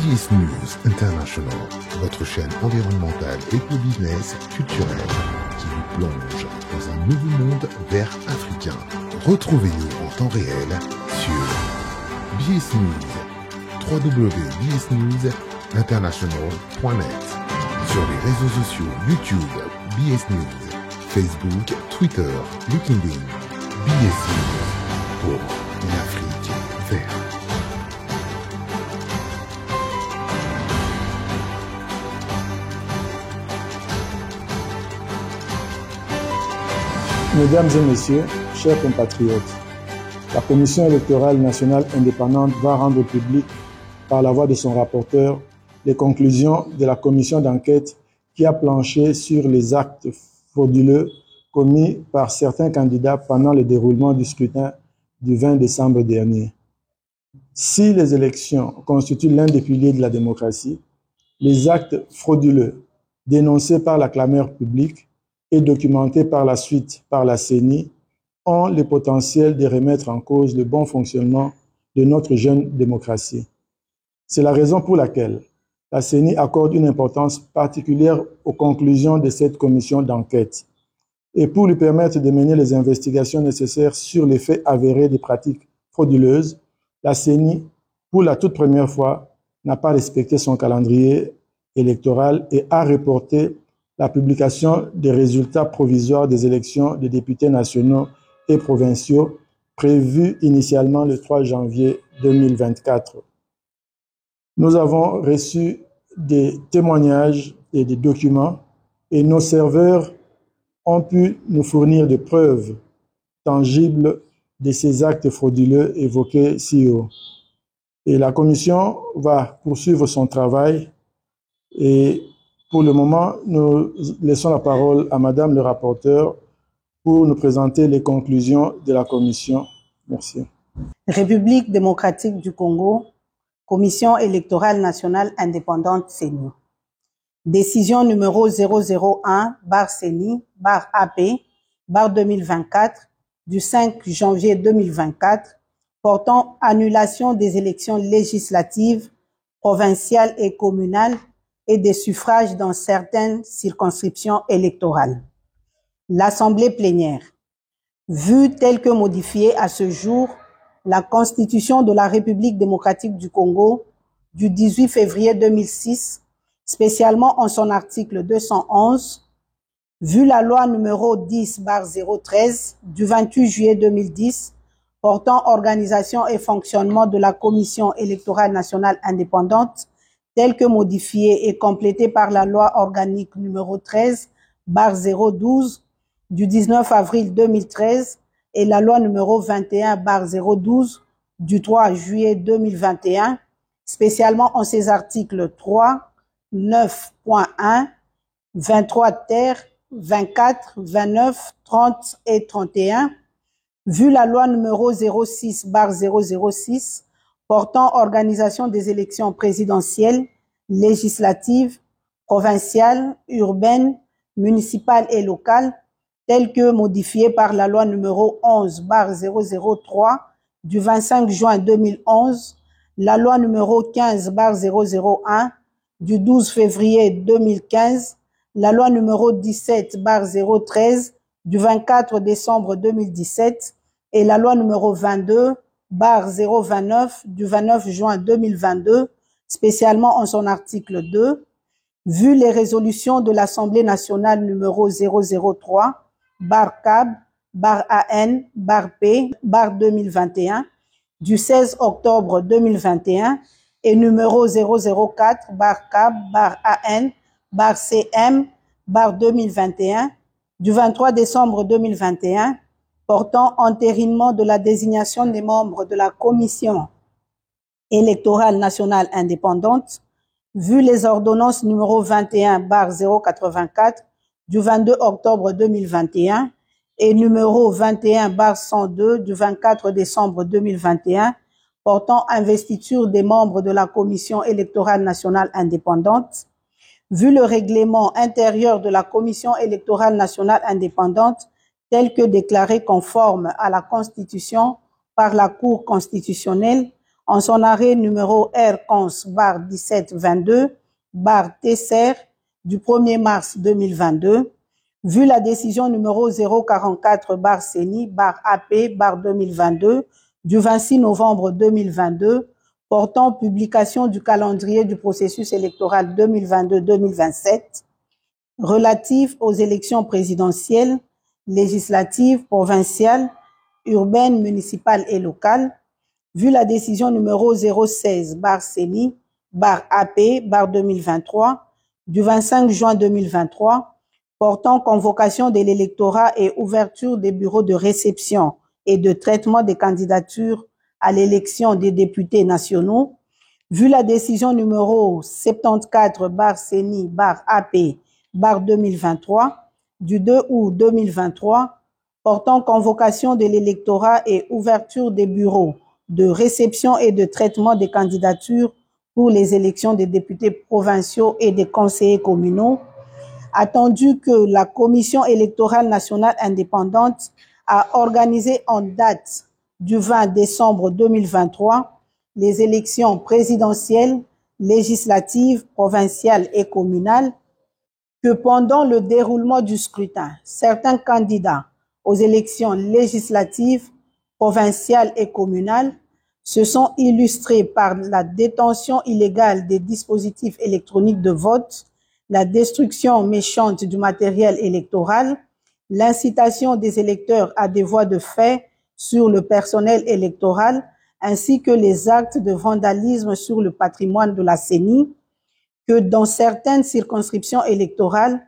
BS News International, votre chaîne environnementale éco-business culturelle qui vous plonge dans un nouveau monde vert africain. Retrouvez-nous en temps réel sur BS News, www.bsnewsinternational.net, sur les réseaux sociaux YouTube, BS News, Facebook, Twitter, LinkedIn, BS News pour l'Afrique verte. Mesdames et messieurs, chers compatriotes, la Commission électorale nationale indépendante va rendre public, par la voix de son rapporteur, les conclusions de la commission d'enquête qui a planché sur les actes frauduleux commis par certains candidats pendant le déroulement du scrutin du 20 décembre dernier. Si les élections constituent l'un des piliers de la démocratie, les actes frauduleux dénoncés par la clameur publique et documentés par la suite par la CENI ont le potentiel de remettre en cause le bon fonctionnement de notre jeune démocratie. C'est la raison pour laquelle la CENI accorde une importance particulière aux conclusions de cette commission d'enquête. Et pour lui permettre de mener les investigations nécessaires sur les faits avérés des pratiques frauduleuses, la CENI, pour la toute première fois, n'a pas respecté son calendrier électoral et a reporté la publication des résultats provisoires des élections des députés nationaux et provinciaux prévues initialement le 3 janvier 2024. Nous avons reçu des témoignages et des documents et nos serveurs ont pu nous fournir des preuves tangibles de ces actes frauduleux évoqués ci haut. Et la commission va poursuivre son travail et pour le moment, nous laissons la parole à Madame le rapporteur pour nous présenter les conclusions de la commission. Merci. République démocratique du Congo, Commission électorale nationale indépendante CENI. Décision numéro 001/CENI/AP/2024 du 5 janvier 2024 portant annulation des élections législatives, provinciales et communales et des suffrages dans certaines circonscriptions électorales. L'Assemblée plénière, vue telle que modifiée à ce jour, la Constitution de la République démocratique du Congo du 18 février 2006, spécialement en son article 211, vu la loi numéro 10/013 du 28 juillet 2010 portant organisation et fonctionnement de la Commission électorale nationale indépendante, telle que modifiée et complétée par la loi organique numéro 13/012 du 19 avril 2013 et la loi numéro 21/012 du 3 juillet 2021, spécialement en ses articles 3, 9.1, 23 ter, 24, 29, 30 et 31, vu la loi numéro 06/006 portant organisation des élections présidentielles, législatives, provinciales, urbaines, municipales et locales, telles que modifiées par la loi numéro 11/003 du 25 juin 2011, la loi numéro 15/001 du 12 février 2015, la loi numéro 17/013 du 24 décembre 2017 et la loi numéro 22/029 du 29 juin 2022, spécialement en son article 2, vu les résolutions de l'Assemblée nationale numéro 003/CAB/AN/P/2021 du 16 octobre 2021 et numéro 004/CAB/AN/CM/2021 du 23 décembre 2021 portant entérinement de la désignation des membres de la Commission électorale nationale indépendante, vu les ordonnances numéro 21/084 du 22 octobre 2021 et numéro 21/102 du 24 décembre 2021 portant investiture des membres de la Commission électorale nationale indépendante, vu le règlement intérieur de la Commission électorale nationale indépendante tel que déclaré conforme à la Constitution par la Cour constitutionnelle en son arrêt numéro R-1722/TCR du 1er mars 2022, vu la décision numéro 044/CENI/AP/2022 du 26 novembre 2022 portant publication du calendrier du processus électoral 2022-2027 relatif aux élections présidentielles, législatives, provinciales, urbaines, municipales et locales, vu la décision numéro 016/CENI/AP/2023 du 25 juin 2023 portant convocation de l'électorat et ouverture des bureaux de réception et de traitement des candidatures à l'élection des députés nationaux, vu la décision numéro 74/CENI/AP/2023 du 2 août 2023 portant convocation de l'électorat et ouverture des bureaux de réception et de traitement des candidatures pour les élections des députés provinciaux et des conseillers communaux, attendu que la Commission électorale nationale indépendante a organisé en date du 20 décembre 2023 les élections présidentielles, législatives, provinciales et communales, que pendant le déroulement du scrutin, certains candidats aux élections législatives, provinciales et communales se sont illustrés par la détention illégale des dispositifs électroniques de vote, la destruction méchante du matériel électoral, l'incitation des électeurs à des voies de fait sur le personnel électoral, ainsi que les actes de vandalisme sur le patrimoine de la CENI, que dans certaines circonscriptions électorales,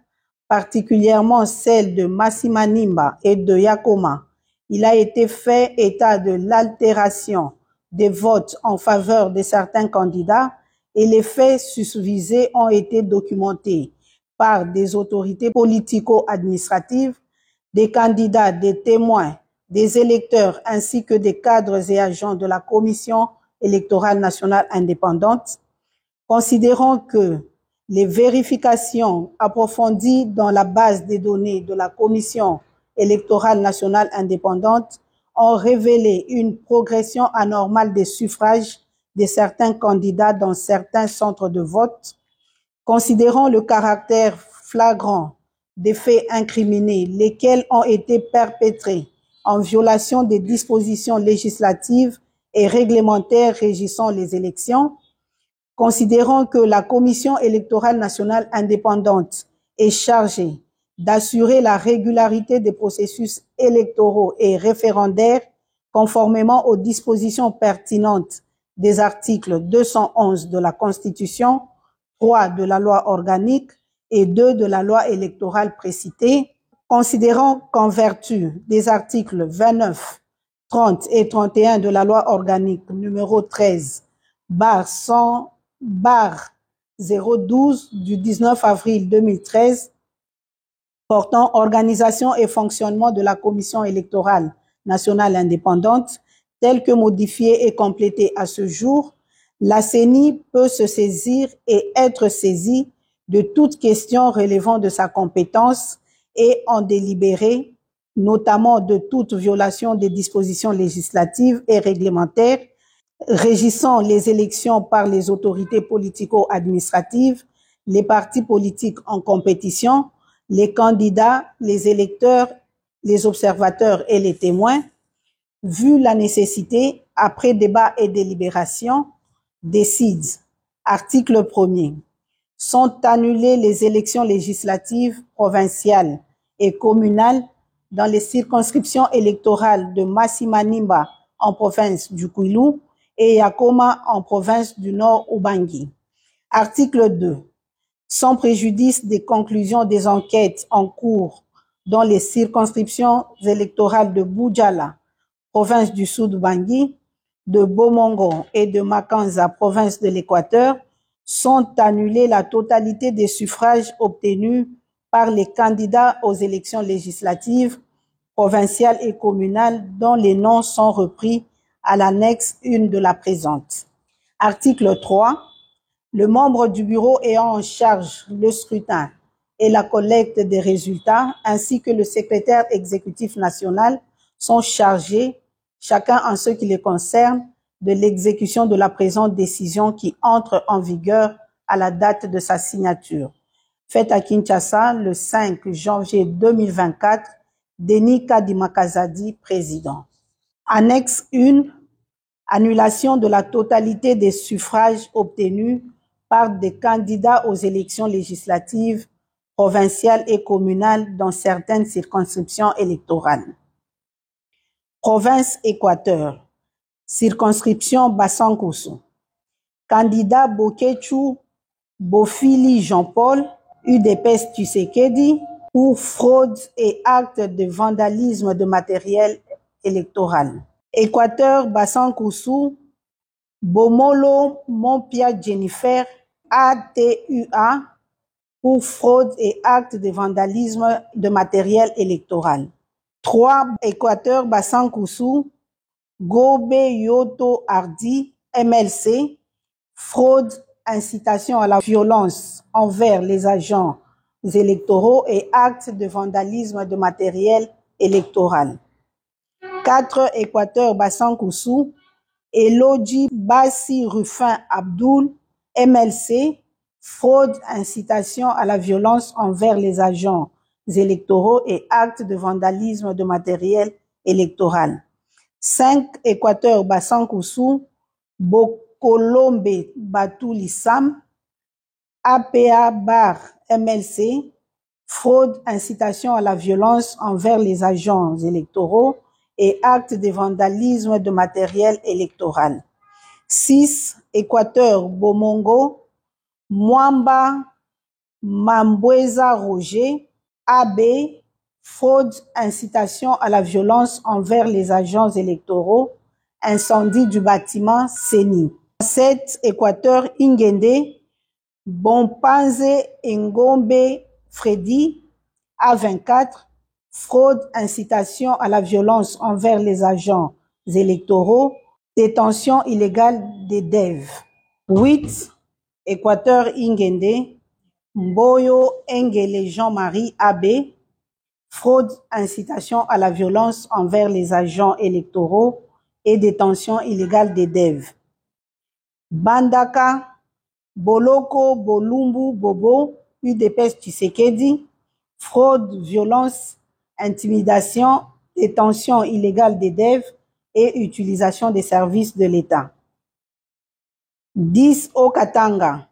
particulièrement celles de Massimanimba et de Yakoma, il a été fait état de l'altération des votes en faveur de certains candidats et les faits susvisés ont été documentés par des autorités politico-administratives, des candidats, des témoins, des électeurs ainsi que des cadres et agents de la Commission électorale nationale indépendante, considérant que les vérifications approfondies dans la base des données de la Commission électorale nationale indépendante ont révélé une progression anormale des suffrages de certains candidats dans certains centres de vote, considérant le caractère flagrant des faits incriminés, lesquels ont été perpétrés en violation des dispositions législatives et réglementaires régissant les élections, considérant que la Commission électorale nationale indépendante est chargée d'assurer la régularité des processus électoraux et référendaires conformément aux dispositions pertinentes des articles 211 de la Constitution, 3 de la loi organique et 2 de la loi électorale précitée, considérant qu'en vertu des articles 29, 30 et 31 de la loi organique numéro 13/100/012 du 19 avril 2013 portant organisation et fonctionnement de la Commission électorale nationale indépendante, telle que modifiée et complétée à ce jour, la CENI peut se saisir et être saisie de toute question relevant de sa compétence et en délibérer, notamment de toute violation des dispositions législatives et réglementaires régissant les élections par les autorités politico-administratives, les partis politiques en compétition, les candidats, les électeurs, les observateurs et les témoins, vu la nécessité, après débat et délibération, décide, article 1er, sont annulées les élections législatives, provinciales et communales dans les circonscriptions électorales de Massimanimba en province du Kwilu et Yakoma en province du Nord Ubangi. Article 2. Sans préjudice des conclusions des enquêtes en cours dans les circonscriptions électorales de Boudjala, province du Sud Ubangi, de Bomongo et de Makanza, province de l'Équateur, sont annulés la totalité des suffrages obtenus par les candidats aux élections législatives, provinciales et communales dont les noms sont repris à l'annexe 1 de la présente. Article 3. Le membre du bureau ayant en charge le scrutin et la collecte des résultats, ainsi que le secrétaire exécutif national, sont chargés, chacun en ce qui les concerne, de l'exécution de la présente décision qui entre en vigueur à la date de sa signature. Faite à Kinshasa le 5 janvier 2024, Denis Kadima Kazadi, président. Annexe 1. Annulation de la totalité des suffrages obtenus par des candidats aux élections législatives, provinciales et communales dans certaines circonscriptions électorales. Province Équateur. Circonscription Bassankosso. Candidat Bokechu Bofili Jean-Paul, UDPS Tshisekedi, pour fraude et actes de vandalisme de matériel électoral. Équateur Bassankosso, Bomolo Mompia Jennifer, ATUA, pour fraude et actes de vandalisme de matériel électoral. 3. Équateur Bassankosso, Gobe Yoto Hardy, MLC, fraude, incitation à la violence envers les agents électoraux et actes de vandalisme de matériel électoral. 4. Équateur Bassankosso, Elodji Bassi Rufin Abdoul, MLC, fraude, incitation à la violence envers les agents électoraux et actes de vandalisme de matériel électoral. 5. Équateur Bassankosso, Bokolombe Batouli Sam, APA Bar MLC, fraude, incitation à la violence envers les agents électoraux et actes de vandalisme de matériel électoral. 6. Équateur Bomongo, Mwamba Mambweza Roger, AB, fraude, incitation à la violence envers les agents électoraux, incendie du bâtiment CENI. 7. Équateur Ingende, Bompanze Ngombe Freddy, A24, fraude, incitation à la violence envers les agents électoraux, détention illégale des DEV. 8. Équateur Ingende, Mboyo Engele Jean-Marie AB, fraude, incitation à la violence envers les agents électoraux et détention illégale des DEV. Bandaka, Boloko Bolumbu Bobo, UDPS Tshisekedi, fraude, violence, intimidation, détention illégale des DEV et utilisation des services de l'État. 10. Okatanga,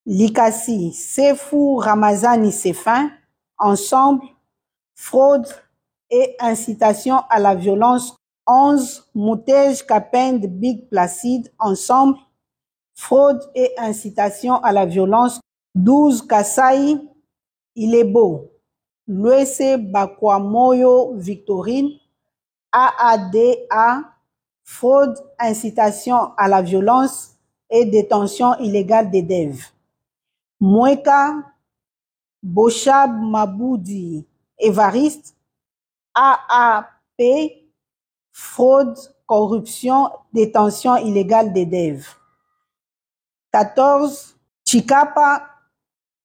Likasi, Sefou Ramazani Sefin, ensemble, fraude et incitation à la violence. 11. Moutej Kapend Big Placide, ensemble, fraude et incitation à la violence. 12. Kasai Ilebo, Luese Bakwamoyo Victorine, AADA, fraude, incitation à la violence et détention illégale des DEV. Mweka Boshab Maboudi Évariste, AAP, fraude, corruption, détention illégale des DEV. 14. Chikapa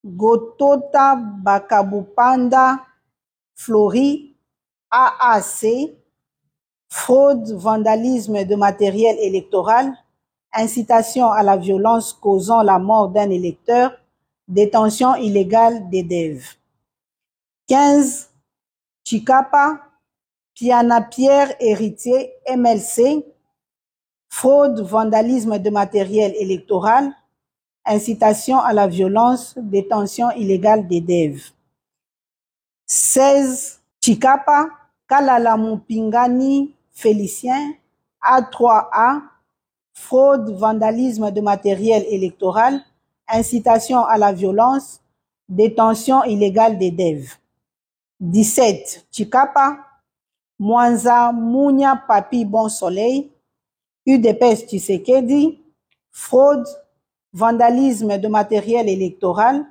Gotota Bakabupanda Flori, AAC, fraude, vandalisme de matériel électoral, incitation à la violence causant la mort d'un électeur, détention illégale des DEV. 15. Chikapa Piana Pierre Héritier, MLC, fraude, vandalisme de matériel électoral, incitation à la violence, détention illégale des DEV. 16. Chikapa Kalala Mupingani Félicien, A3A, fraude, vandalisme de matériel électoral, incitation à la violence, détention illégale des DEV. 17. Chikapa Mwanza Mounia Papi Bon Soleil, UDPS Tshisekedi, fraude, vandalisme de matériel électoral,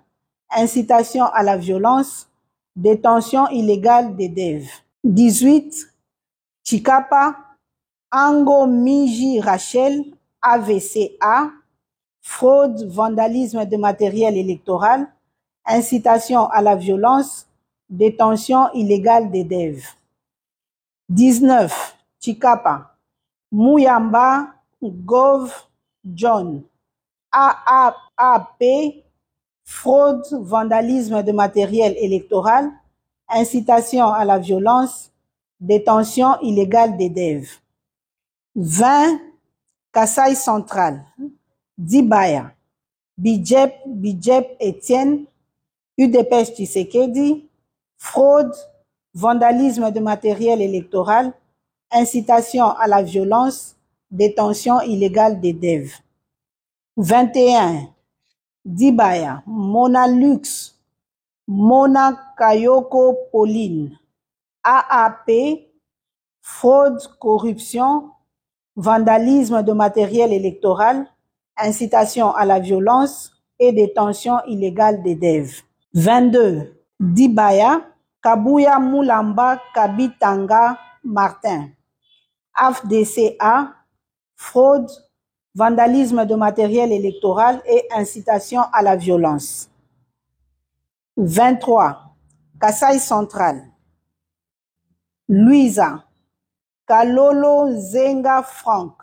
incitation à la violence, détention illégale des DEV. 18. Chikapa Ango Miji Rachel, AVCA, fraude, vandalisme de matériel électoral, incitation à la violence, détention illégale des DEV. 19. Chikapa Mouyamba Gove John. AAP, fraude, vandalisme de matériel électoral, incitation à la violence, détention illégale des DEV. 20, Kasaï Central. Dibaya, Bidjep Etienne, UDPS Tshisekedi, fraude, vandalisme de matériel électoral, incitation à la violence, détention illégale des DEV. 21, Dibaya, Mona Lux, Mona Kayoko Pauline, AAP, fraude, corruption, vandalisme de matériel électoral, incitation à la violence et détention illégale des DEV. 22. Dibaya, Kabuya Moulamba Kabitanga Martin, AFDCA, fraude, vandalisme de matériel électoral et incitation à la violence. 23. Kasaï Central. Luisa, Kalolo Zenga Franck,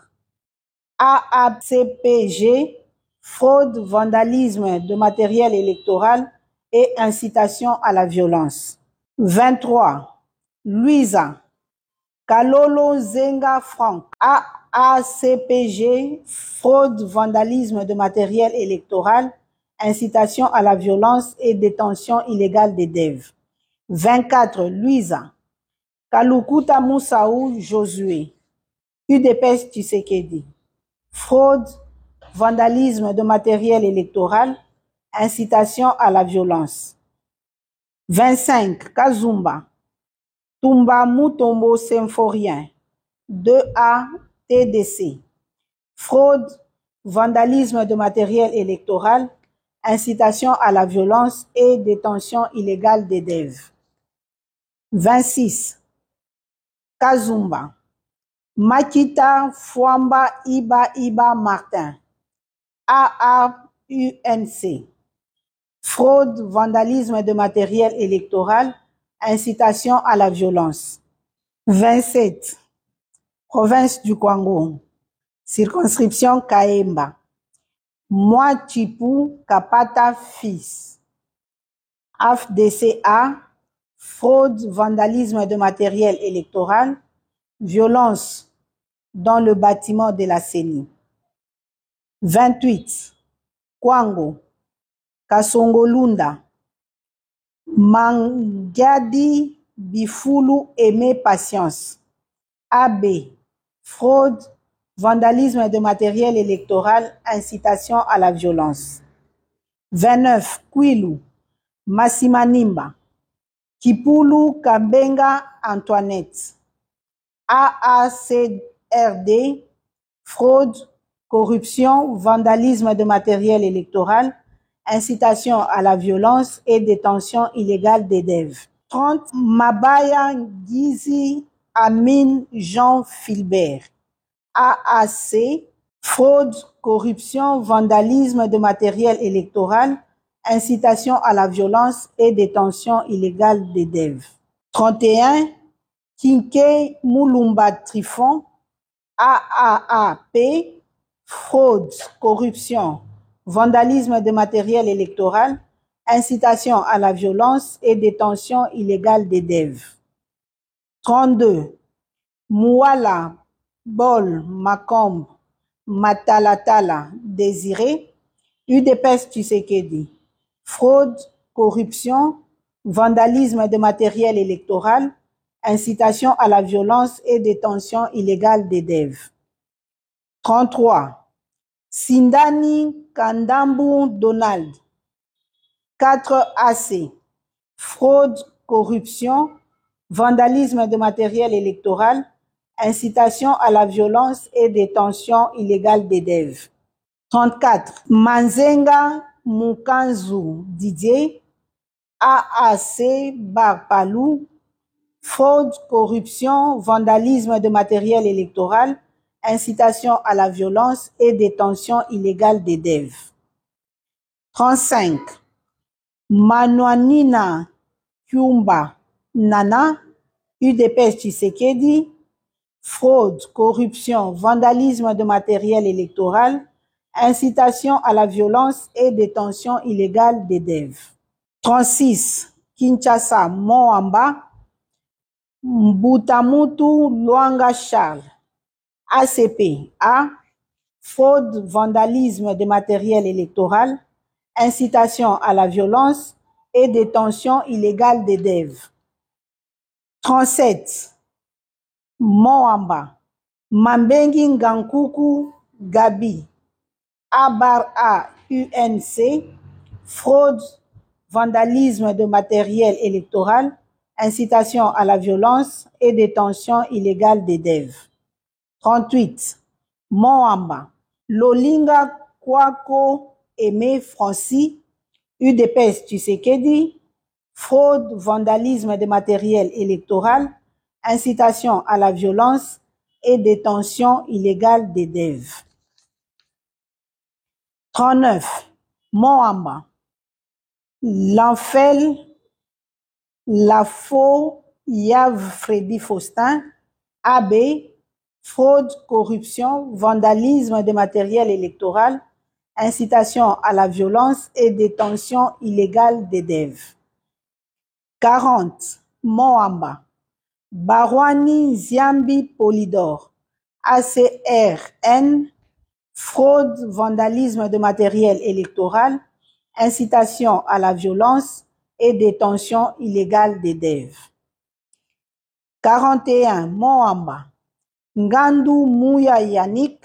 AACPG, fraude, vandalisme de matériel électoral et incitation à la violence. 23. Luisa, Kalolo Zenga Franck, AACPG, fraude, vandalisme de matériel électoral, incitation à la violence et détention illégale des DEV. 24. Luisa, Kalukuta Moussaou Josué, UDPS Tshisekedi, fraude, vandalisme de matériel électoral, incitation à la violence. 25. Kazumba, Tumba Mutombo Symphorien, 2A TDC, fraude, vandalisme de matériel électoral, incitation à la violence et détention illégale des DEV. 26. Kazumba, Makita Fwamba Iba Martin, AAUNC, fraude, vandalisme de matériel électoral, incitation à la violence. 27. Province du Kwango, circonscription Kaemba, Mwachipu Kapata Fils, AFDCA, fraude, vandalisme de matériel électoral, violence dans le bâtiment de la CENI. 28. Kwango, Kasongolunda, Mangiadi Bifulu Aimé Patience, AB, fraude, vandalisme de matériel électoral, incitation à la violence. 29. Kwilu, Massimanimba, Kipulu Kambenga Antoinette, AACRD, fraude, corruption, vandalisme de matériel électoral, incitation à la violence et détention illégale des DEV. 30. Mabaya Gizi Amin Jean Philbert, AAC, fraude, corruption, vandalisme de matériel électoral, incitation à la violence et détention illégale des DEV. 31. Kinke Moulumba Trifon, AAAP, fraude, corruption, vandalisme de matériel électoral, incitation à la violence et détention illégale des DEV. 32. Mouala Bol Makombe Matalatala Désiré, UDPS Tshisekedi, fraude, corruption, vandalisme de matériel électoral, incitation à la violence et détention illégale des DEV. 33. Sindani Kandambu Donald, 4AC, fraude, corruption, vandalisme de matériel électoral, incitation à la violence et détention illégale des DEV. 34. Manzenga Mukanzu Didier, AAC Barpalou, fraude, corruption, vandalisme de matériel électoral, incitation à la violence et détention illégale des DEV. 35. Manouanina Kyumba Nana, UDPS Tshisekedi, fraude, corruption, vandalisme de matériel électoral, incitation à la violence et détention illégale des DEV. 36. Kinshasa, Moamba, Mbutamutu Luanga Charles, ACP, A. Fraude, vandalisme de matériel électoral, incitation à la violence et détention illégale des DEV. 37. Moamba, Mambengi Ngankuku Gabi, A UNC, fraude, vandalisme de matériel électoral, incitation à la violence et détention illégale des DEV. 38. Moamba, Lolinga Kwako Aimé Francis, UDPS Tshisekedi, fraude, vandalisme de matériel électoral, incitation à la violence et détention illégale des DEV. 39. Moamba, L'Enfel, Lafo, Yav Freddy Faustin, AB, fraude, corruption, vandalisme de matériel électoral, incitation à la violence et détention illégale des DEV. 40. Moamba, Barwani Ziambi Polydor, ACRN, fraude, vandalisme de matériel électoral, incitation à la violence et détention illégale des DEV. 41. Moamba, Ngandu Mouya Yannick,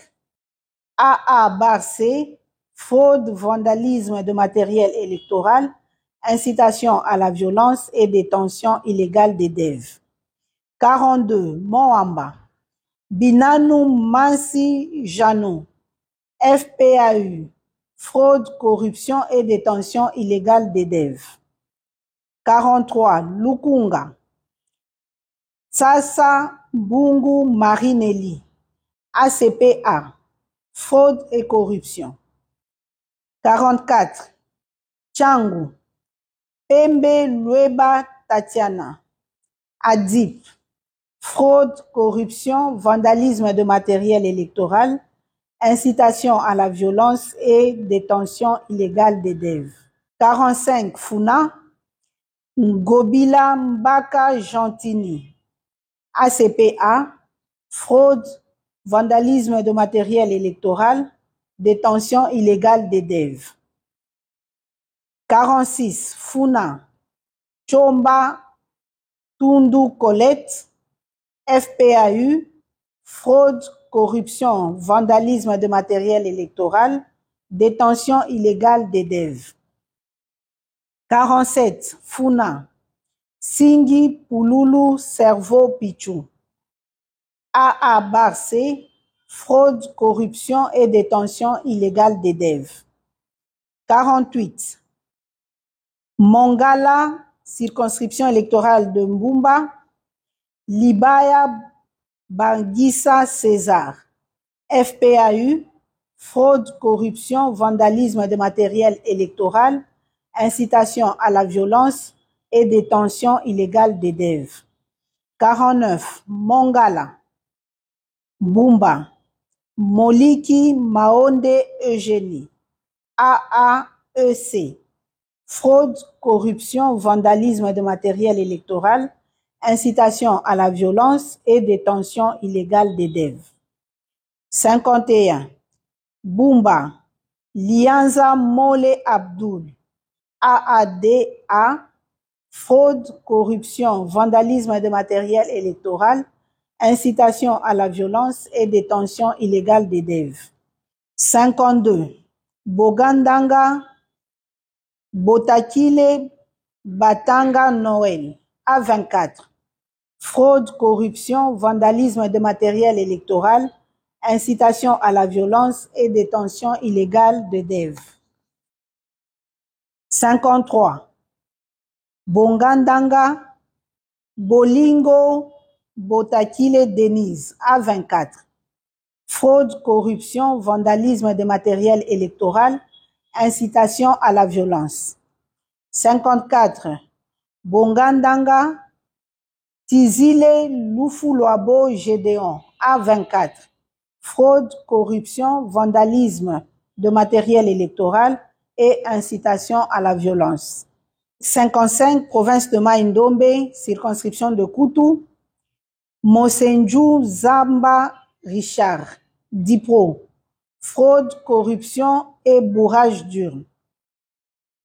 AA Barcé, fraude, vandalisme de matériel électoral, incitation à la violence et détention illégale des DEV. 42. Moamba, Binanu Mansi Janou, FPAU, fraude, corruption et détention illégale des DEV. 43. Lukunga, Sasa Bungu Marinelli, ACPA, fraude et corruption. 44. Changu, Pembe Lueba Tatiana, ADIP, fraude, corruption, vandalisme de matériel électoral, incitation à la violence et détention illégale des DEV. 45. Funa, Ngobila Mbaka Gentini, ACPA, fraude, vandalisme de matériel électoral, détention illégale des DEV. 46. Funa, Chomba Tundu Colette, FPAU, fraude, corruption, vandalisme de matériel électoral, détention illégale des DEV. 47. Funa, Singi Pululu Cerveau Pichou, AA Barcé, fraude, corruption et détention illégale des DEV. 48. Mongala, circonscription électorale de Mbumba, Libaya Bangissa César, FPAU, fraude, corruption, vandalisme de matériel électoral, incitation à la violence et détention illégale des DEV. 49. Mongala, Bumba, Moliki Maonde Eugénie, AAEC, fraude, corruption, vandalisme de matériel électoral, incitation à la violence et détention illégale des DEV. 51. Bumba, Lianza Mole Abdul, AADA, fraude, corruption, vandalisme de matériel électoral, incitation à la violence et détention illégale des DEV. 52. Bogandanga, Botakile, Batanga Noël, A24, fraude, corruption, vandalisme de matériel électoral, incitation à la violence et détention illégale de DEV. 53. Bongandanga, Bolingo, Botakile Denise, A24, fraude, corruption, vandalisme de matériel électoral, incitation à la violence. 54. Bongandanga, Tizile Lufuloabo Gédéon, A24. Fraude, corruption, vandalisme de matériel électoral et incitation à la violence. 55, province de Mai-Ndombe, circonscription de Kutu. Mosenju Zamba Richard, Dipro. Fraude, corruption et bourrage d'urnes.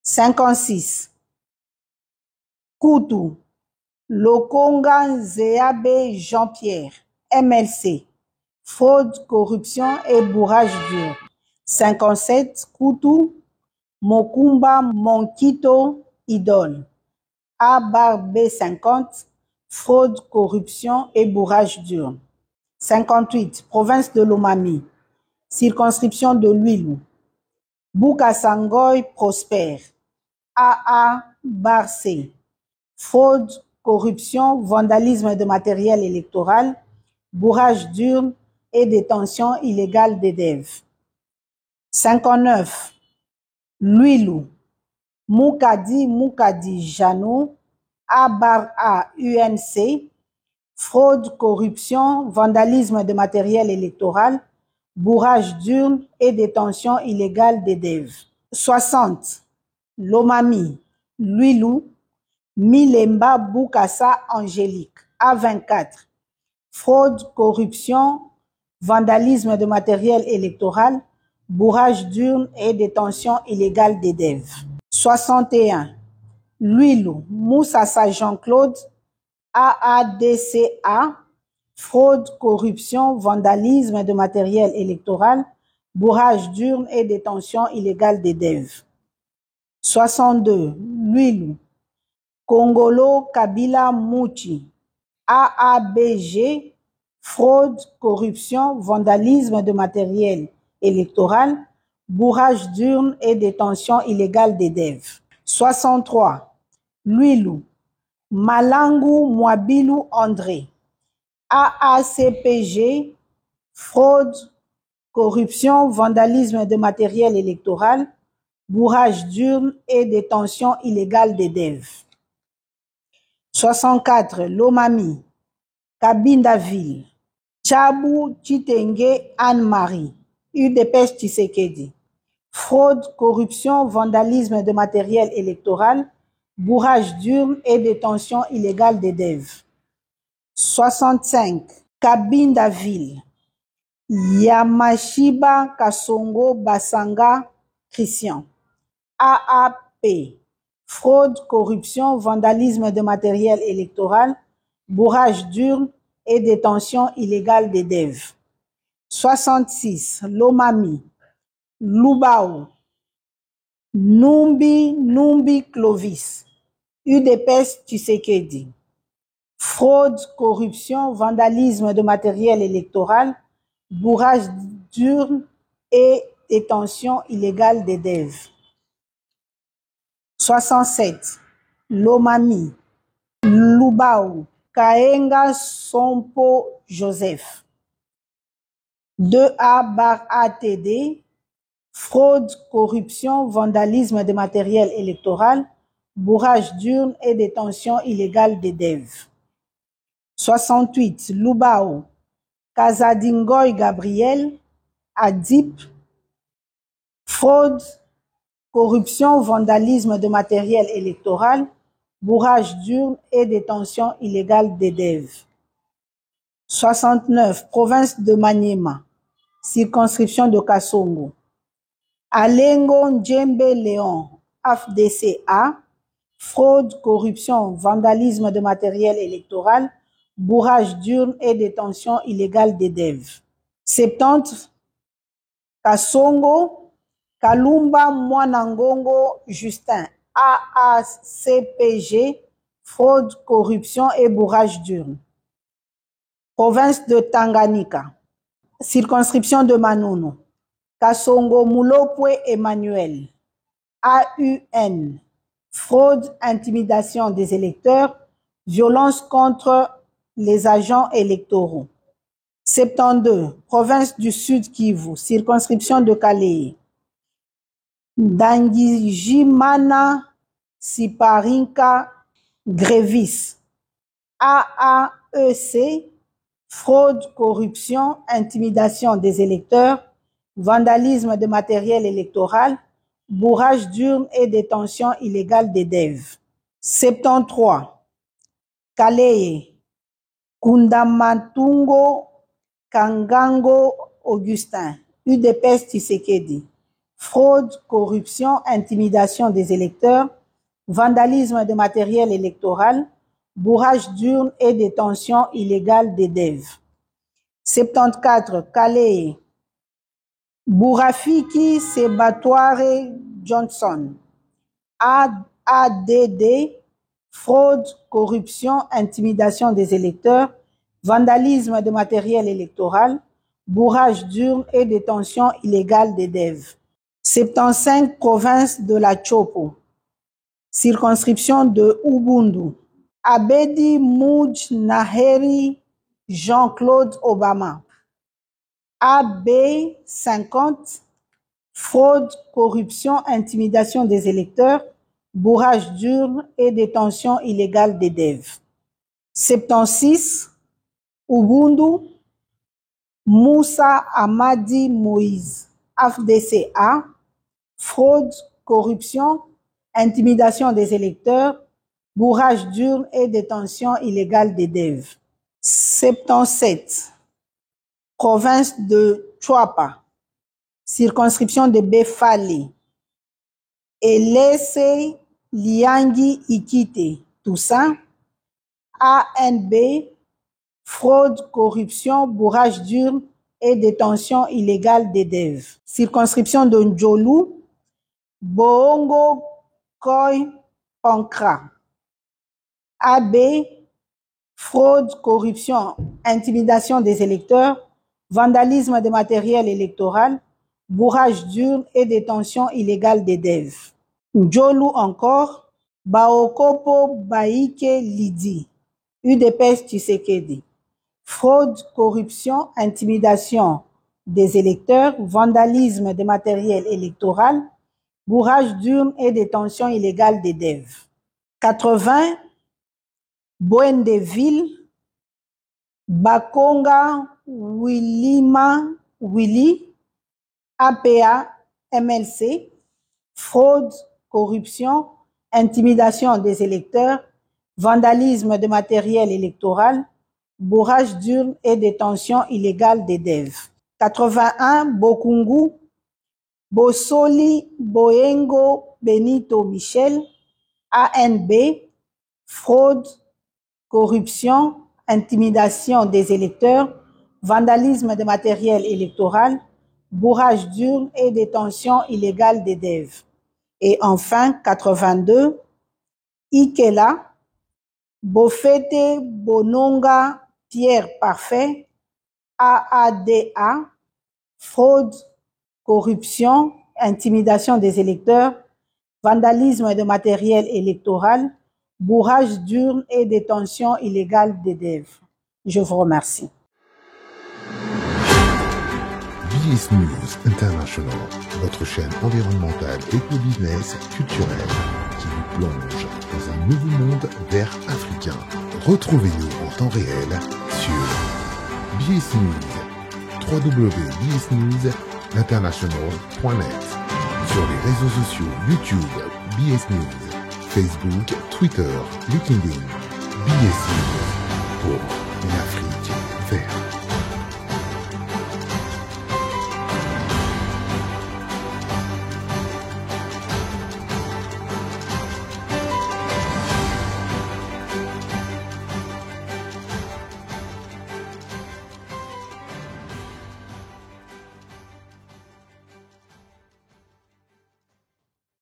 56. Kutu. Lokonga Nzeabe Jean-Pierre, MLC. Fraude, corruption et bourrage d'urnes. 57. Kutu. Mokumba Monkito Idole. A/B50. Fraude, corruption et bourrage d'urnes. 58. Province de Lomami. Circonscription de Luilu. Bukasangoy Prosper. AA/C. Fraude, corruption, vandalisme de matériel électoral, bourrage d'urnes et détention illégale des DEV. 59. Luilu. Moukadi Jano. A/UNC. Fraude, corruption, vandalisme de matériel électoral, bourrage d'urnes et détention illégale des DEV. 60. Lomami. Luilu. Milemba Boukassa Angélique. A24. Fraude, corruption, vandalisme de matériel électoral, bourrage d'urnes et détention illégale des DEV. 61. Luilu. Moussassa Jean-Claude. AADCA. Fraude, corruption, vandalisme de matériel électoral, bourrage d'urnes et détention illégale des DEV. 62. Luilu. Kongolo Kabila Mouchi. AABG. Fraude, corruption, vandalisme de matériel électoral, bourrage d'urnes et détention illégale des DEV. 63. Luilu. Malangu Mwabilu André. AACPG. Fraude, corruption, vandalisme de matériel électoral, bourrage d'urnes et détention illégale des DEV. 64. Lomami. Kabindaville. Tchabou Chitenge Anne-Marie. UDPS Tshisekedi. Fraude, corruption, vandalisme de matériel électoral, bourrage d'urnes et détention illégale des DEV. 65. Kabindaville. Yamashiba Kasongo Basanga Christian. AAP. Fraude, corruption, vandalisme de matériel électoral, bourrage d'urnes et détention illégale des DEV. 66. Lomami. Lubao. Numbi Clovis. UDPS Tshisekedi. Fraude, corruption, vandalisme de matériel électoral, bourrage d'urnes et détention illégale des DEV. 67. Lomami. Lubao. Kaenga Sompo Joseph. 2A/ATD. Fraude, corruption, vandalisme de matériel électoral, bourrage d'urnes et détention illégale des DEV. 68. Lubao. Kazadingoy Gabriel. ADIP. Fraude, corruption, vandalisme de matériel électoral, bourrage d'urnes et détention illégale des DEV. 69. Province de Maniema. Circonscription de Kasongo. Alengo Ndjembe Léon. AFDCA. Fraude, corruption, vandalisme de matériel électoral, bourrage d'urnes et détention illégale des DEV. 70. Kasongo. Kalumba Mwanangongo Justin. AACPG. Fraude, corruption et bourrage d'urnes. Province de Tanganyika. Circonscription de Manono. Kasongo Mulopwe Emmanuel. AUN. Fraude, intimidation des électeurs, violence contre les agents électoraux. 72. Province du Sud Kivu. Circonscription de Kalei. Dangijimana Siparinka Grévis. AAEC. fraude, corruption, intimidation des électeurs, vandalisme de matériel électoral, bourrage d'urnes et détention illégale des DEV. 73. Kaleye, Kundamatungo, Kangango, Augustin, UDPS Tshisekedi. Fraude, corruption, intimidation des électeurs, vandalisme de matériel électoral, bourrage d'urnes et détention illégale des DEV. 74. Kaleye, Bourafiki Sebatware Johnson. ADD, fraude, corruption, intimidation des électeurs, vandalisme de matériel électoral, bourrage d'urnes et détention illégale des DEV. 75. Province de la Chopo. Circonscription de Ubundu. Abedi Mouj Naheri Jean-Claude Obama. AB 50. Fraude, corruption, intimidation des électeurs, bourrage d'urnes et détention illégale des DEV. 76. Ubundu. Moussa Amadi Moïse. AFDCA. Fraude, corruption, intimidation des électeurs, bourrage d'urnes et détention illégale des DEV. 77. Province de Chouapa. Circonscription de Befali. Elese Liangi Ikite. Toussaint. ANB. Fraude, corruption, bourrage d'urnes et détention illégale des DEV. Circonscription de Ndjolu. Boongo Koy Pankra. AB. Fraude, corruption, intimidation des électeurs, vandalisme de matériel électoral, bourrage d'urnes et détention illégale des DEV. Ndjolu encore. Baokopo Baïke Lidi. UDPS Tshisekedi. Fraude, corruption, intimidation des électeurs, vandalisme de matériel électoral, bourrage d'urnes et détention illégale des DEV. 80. Boendeville. Bakonga Willima Willy. APA MLC. Fraude, corruption, intimidation des électeurs, vandalisme de matériel électoral, bourrage d'urnes et détention illégale des DEV. 81. Bokungu. Bosoli Boengo Benito Michel. ANB. Fraude, corruption, intimidation des électeurs, vandalisme de matériel électoral, bourrage d'urnes et détention illégale des DEV. Et enfin, 82. Ikela. Bofete Bononga Pierre Parfait. AADA. Fraude, corruption, intimidation des électeurs, vandalisme de matériel électoral, bourrage d'urnes et détention illégale des DEV. Je vous remercie. BS News International, votre chaîne environnementale éco-business culturelle qui vous plonge dans un nouveau monde vert africain. Retrouvez-nous en temps réel sur BS News, www.bsnewsinternational.net, sur les réseaux sociaux YouTube, BS News, Facebook, Twitter, LinkedIn, BS News pour l'Afrique verte.